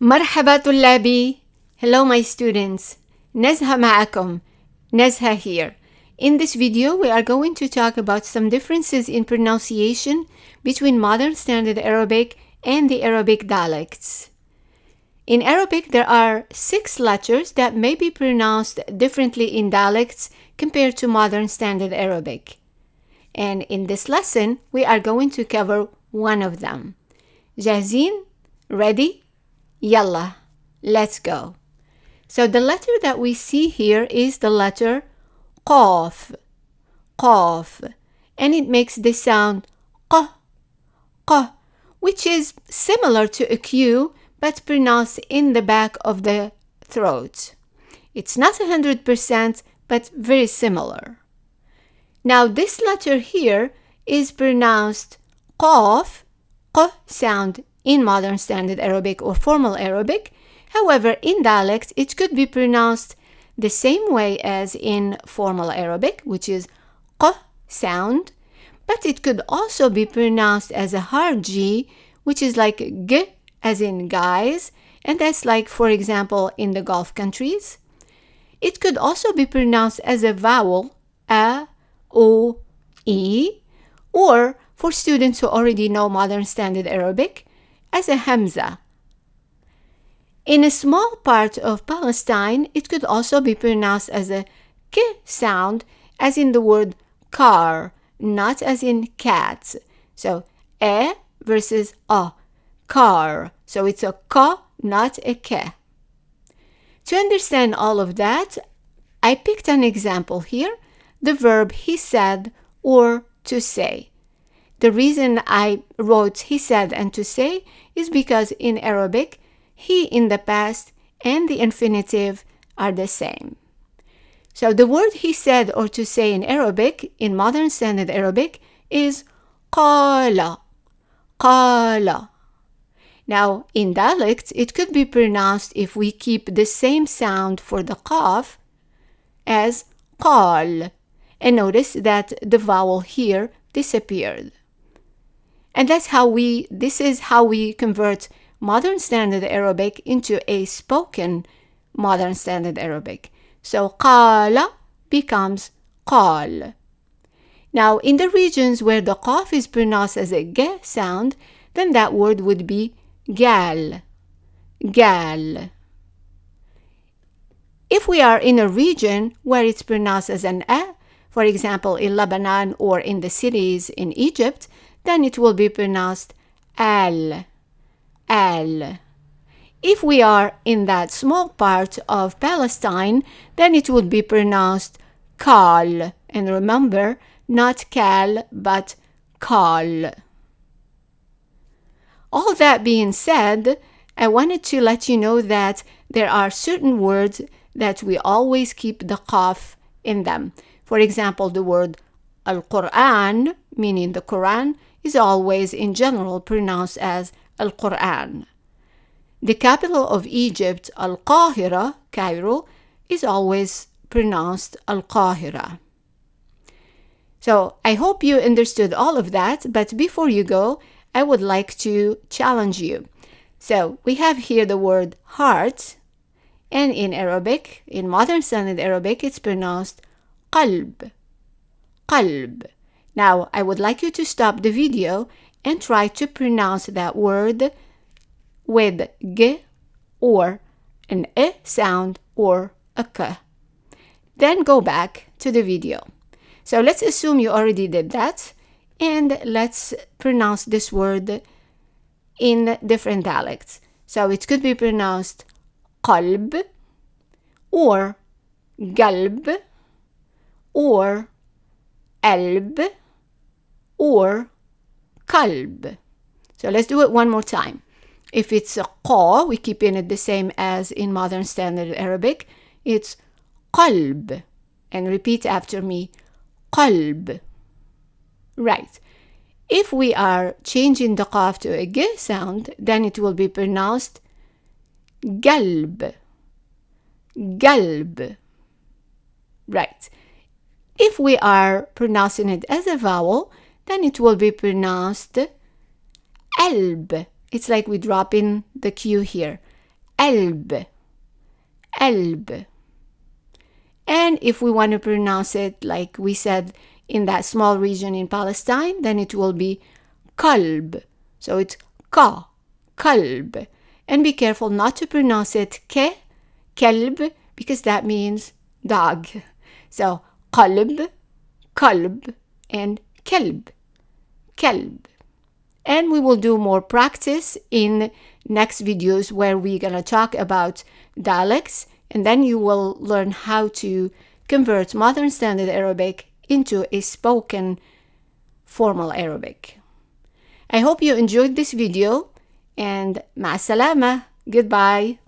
مرحبا طلابي. Hello my students. Nezha معكم. Nezha here. In this video we are going to talk about some differences in pronunciation between modern standard Arabic and the Arabic dialects. In Arabic there are 6 letters that may be pronounced differently in dialects compared to modern standard Arabic. And in this lesson we are going to cover one of them. جاهزين? Ready? Yalla, let's go. So the letter that we see here is the letter Qaaf, Qaaf, and it makes the sound q, q, which is similar to a Q but pronounced in the back of the throat. It's not 100% but very similar. Now this letter here is pronounced Qaaf, q sound in modern standard Arabic or formal Arabic. However, in dialect, it could be pronounced the same way as in formal Arabic, which is q sound, but it could also be pronounced as a hard G, which is like g as in guys, and that's like, for example, in the Gulf countries. It could also be pronounced as a vowel, a, o, e, or for students who already know modern standard Arabic, as a hamza. In a small part of Palestine, it could also be pronounced as a k sound, as in the word car, not as in cat. So, e versus a, car. So it's a k, not a k. To understand all of that, I picked an example here, the verb he said or to say. The reason I wrote he said and to say is because in Arabic, he in the past and the infinitive are the same. So the word he said or to say in Arabic, in modern standard Arabic, is qala, qala. Now, in dialects, it could be pronounced, if we keep the same sound for the qaf, as qal. And notice that the vowel here disappeared. And this is how we convert modern standard Arabic into a spoken modern standard Arabic. So qala becomes qal. Now, in the regions where the qaf is pronounced as a g sound, then that word would be gal, gal. If we are in a region where it's pronounced as an a, for example, in Lebanon or in the cities in Egypt, then it will be pronounced al, al. If we are in that small part of Palestine, then it would be pronounced kal. And remember, not kal, but kal. All that being said, I wanted to let you know that there are certain words that we always keep the qaf in them. For example, the word al-Quran, meaning the Quran, is always in general pronounced as al-Quran. The capital of Egypt, Al-Qahira, Cairo, is always pronounced Al-Qahira. So I hope you understood all of that, but before you go, I would like to challenge you. So we have here the word heart, and in Arabic, in modern standard Arabic, it's pronounced qalb, qalb. Now, I would like you to stop the video and try to pronounce that word with g or an e sound or a k. Then go back to the video. So let's assume you already did that, and let's pronounce this word in different dialects. So it could be pronounced qalb or galb or alb or kalb. So let's do it one more time. If it's a qa, we keep in it the same as in modern standard Arabic. It's qalb. And repeat after me, qalb. Right. If we are changing the qaf to a g sound, then it will be pronounced galb, galb. Right. If we are pronouncing it as a vowel, then it will be pronounced alb. It's like we drop in the Q here. قلب قلب. And if we want to pronounce it like we said in that small region in Palestine, then it will be qalb. So it's ka, qalb. And be careful not to pronounce it ke, kelb, because that means dog. So qalb, qalb, and kelb, kelb. And we will do more practice in next videos where we're going to talk about dialects, and then you will learn how to convert modern standard Arabic into a spoken formal Arabic. I hope you enjoyed this video, and مع السلامة. Goodbye.